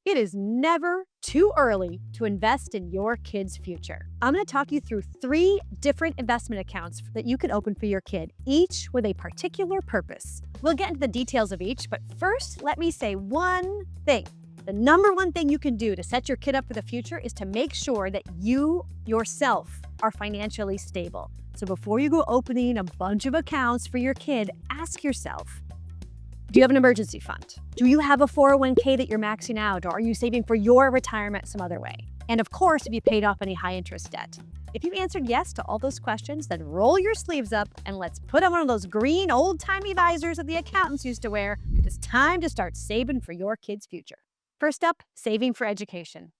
It is never too early to invest in your kid's future. I'm going to talk you through 3 different investment accounts that you can open for your kid, each with a particular purpose. We'll get into the details of each, but first, let me say one thing. The number one thing you can do to set your kid up for the future is to make sure that you yourself are financially stable. So before you go opening a bunch of accounts for your kid, ask yourself, do you have an emergency fund? Do you have a 401k that you're maxing out, or are you saving for your retirement some other way? And of course, have you paid off any high interest debt? If you answered yes to all those questions, then roll your sleeves up and let's put on one of those green old-timey visors that the accountants used to wear. It's time to start saving for your kid's future. First up, saving for education.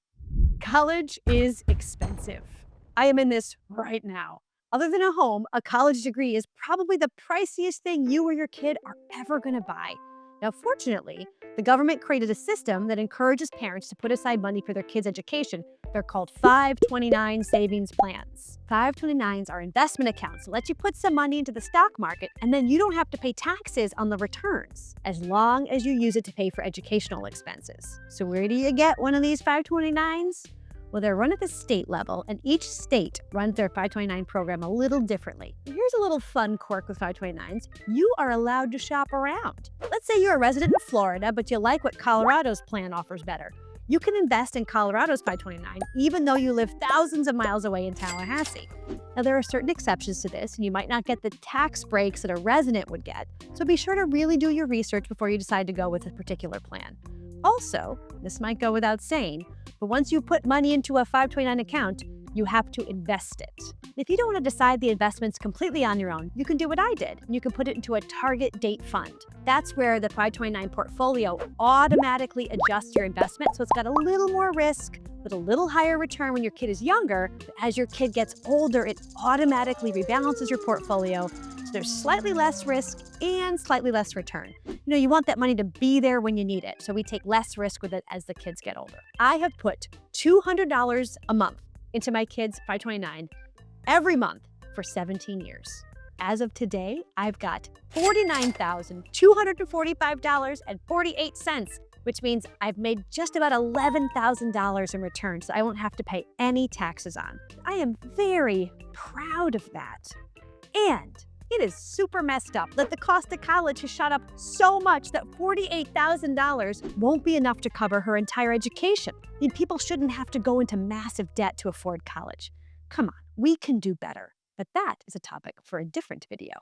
College is expensive. I am in this right now. Other than a home, a college degree is probably the priciest thing you or your kid are ever going to buy. Now, fortunately, the government created a system that encourages parents to put aside money for their kids' education. They're called 529 savings plans. 529s are investment accounts that let you put some money into the stock market, and then you don't have to pay taxes on the returns, as long as you use it to pay for educational expenses. So where do you get one of these 529s? Well, they're run at the state level, and each state runs their 529 program a little differently. Here's a little fun quirk with 529s. You are allowed to shop around. Let's say you're a resident of Florida, but you like what Colorado's plan offers better. You can invest in Colorado's 529, even though you live thousands of miles away in Tallahassee. Now, there are certain exceptions to this, and you might not get the tax breaks that a resident would get, so be sure to really do your research before you decide to go with a particular plan. Also, this might go without saying, but once you put money into a 529 account, you have to invest it. If you don't want to decide the investments completely on your own, you can do what I did, and you can put it into a target date fund. That's where the 529 portfolio automatically adjusts your investment, so it's got a little more risk, but a little higher return when your kid is younger. But as your kid gets older, it automatically rebalances your portfolio, so there's slightly less risk and slightly less return. You want that money to be there when you need it, so we take less risk with it as the kids get older. I have put $200 a month into my kids' 529 every month for 17 years. As of today, I've got $49,245.48, which means I've made just about $11,000 in returns that I won't have to pay any taxes on. I am very proud of that. And it is super messed up that the cost of college has shot up so much that $48,000 won't be enough to cover her entire education. People shouldn't have to go into massive debt to afford college. Come on, we can do better. But that is a topic for a different video.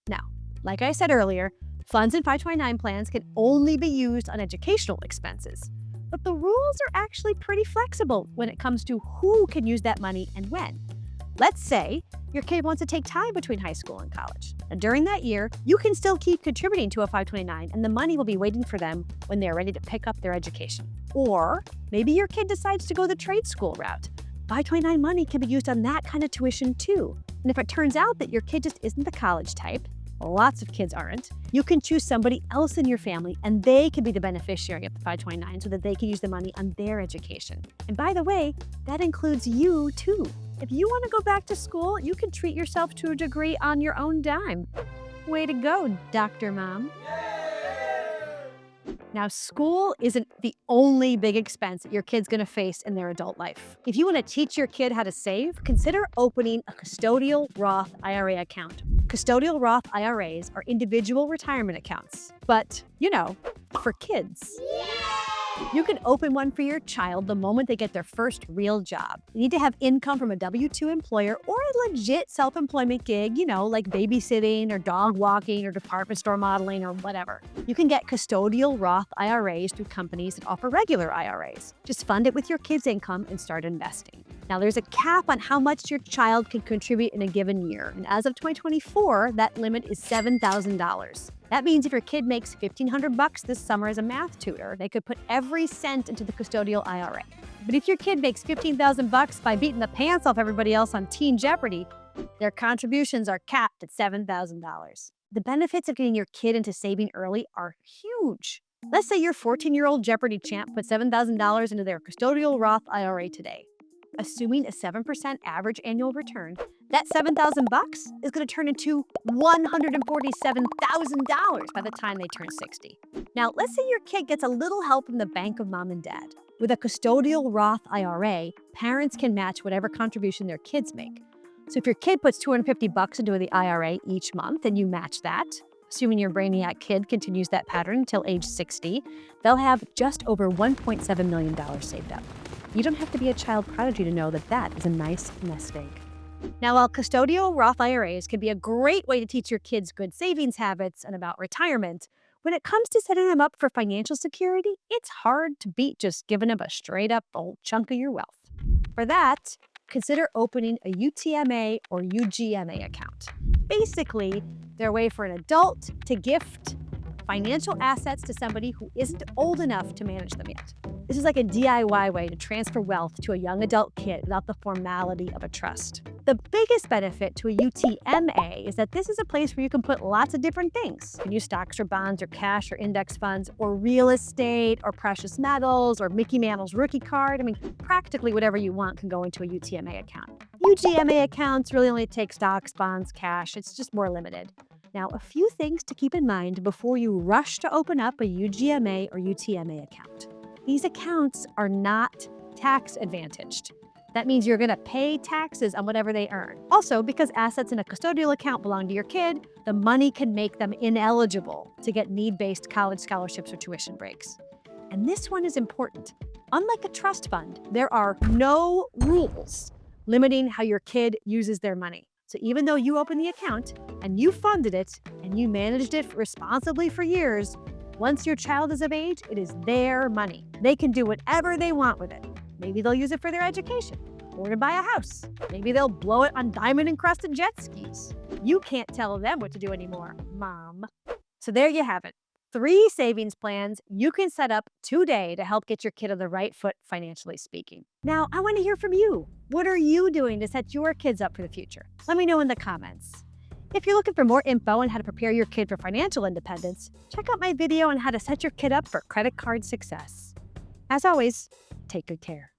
Now, like I said earlier, funds in 529 plans can only be used on educational expenses. But the rules are actually pretty flexible when it comes to who can use that money and when. Let's say your kid wants to take time between high school and college. And during that year, you can still keep contributing to a 529, and the money will be waiting for them when they're ready to pick up their education. Or maybe your kid decides to go the trade school route. 529 money can be used on that kind of tuition too. And if it turns out that your kid just isn't the college type, lots of kids aren't, you can choose somebody else in your family and they can be the beneficiary of the 529 so that they can use the money on their education. And by the way, that includes you too. If you want to go back to school, you can treat yourself to a degree on your own dime. Way to go, Dr. Mom. Now, school isn't the only big expense that your kid's going to face in their adult life. If you want to teach your kid how to save, consider opening a Custodial Roth IRA account. Custodial Roth IRAs are individual retirement accounts, but, for kids. You can open one for your child the moment they get their first real job. You need to have income from a W-2 employer or a legit self-employment gig, like babysitting or dog walking or department store modeling or whatever. You can get custodial Roth IRAs through companies that offer regular IRAs. Just fund it with your kid's income and start investing. Now, there's a cap on how much your child can contribute in a given year. And as of 2024, that limit is $7,000. That means if your kid makes $1,500 this summer as a math tutor, they could put every cent into the custodial IRA. But if your kid makes $15,000 by beating the pants off everybody else on Teen Jeopardy, their contributions are capped at $7,000. The benefits of getting your kid into saving early are huge. Let's say your 14-year-old Jeopardy champ put $7,000 into their custodial Roth IRA today. Assuming a 7% average annual return, that $7,000 is going to turn into $147,000 by the time they turn 60. Now, let's say your kid gets a little help from the bank of mom and dad. With a custodial Roth IRA, parents can match whatever contribution their kids make. So if your kid puts $250 into the IRA each month and you match that, assuming your brainiac kid continues that pattern until age 60, they'll have just over $1.7 million saved up. You don't have to be a child prodigy to know that that is a nice nest egg. Now, while custodial Roth IRAs can be a great way to teach your kids good savings habits and about retirement, when it comes to setting them up for financial security, it's hard to beat just giving them a straight up old chunk of your wealth. For that, consider opening a UTMA or UGMA account. Basically, they're a way for an adult to gift financial assets to somebody who isn't old enough to manage them yet. This is like a DIY way to transfer wealth to a young adult kid without the formality of a trust. The biggest benefit to a UTMA is that this is a place where you can put lots of different things. You can use stocks or bonds or cash or index funds or real estate or precious metals or Mickey Mantle's rookie card. I mean, practically whatever you want can go into a UTMA account. UGMA accounts really only take stocks, bonds, cash. It's just more limited. Now, a few things to keep in mind before you rush to open up a UGMA or UTMA account. These accounts are not tax advantaged. That means you're going to pay taxes on whatever they earn. Also, because assets in a custodial account belong to your kid, the money can make them ineligible to get need-based college scholarships or tuition breaks. And this one is important. Unlike a trust fund, there are no rules limiting how your kid uses their money. So even though you opened the account and you funded it and you managed it responsibly for years, once your child is of age, it is their money. They can do whatever they want with it. Maybe they'll use it for their education or to buy a house. Maybe they'll blow it on diamond-encrusted jet skis. You can't tell them what to do anymore, Mom. So there you have it. 3 savings plans you can set up today to help get your kid on the right foot financially speaking. Now, I want to hear from you. What are you doing to set your kids up for the future? Let me know in the comments. If you're looking for more info on how to prepare your kid for financial independence, check out my video on how to set your kid up for credit card success. As always, take good care.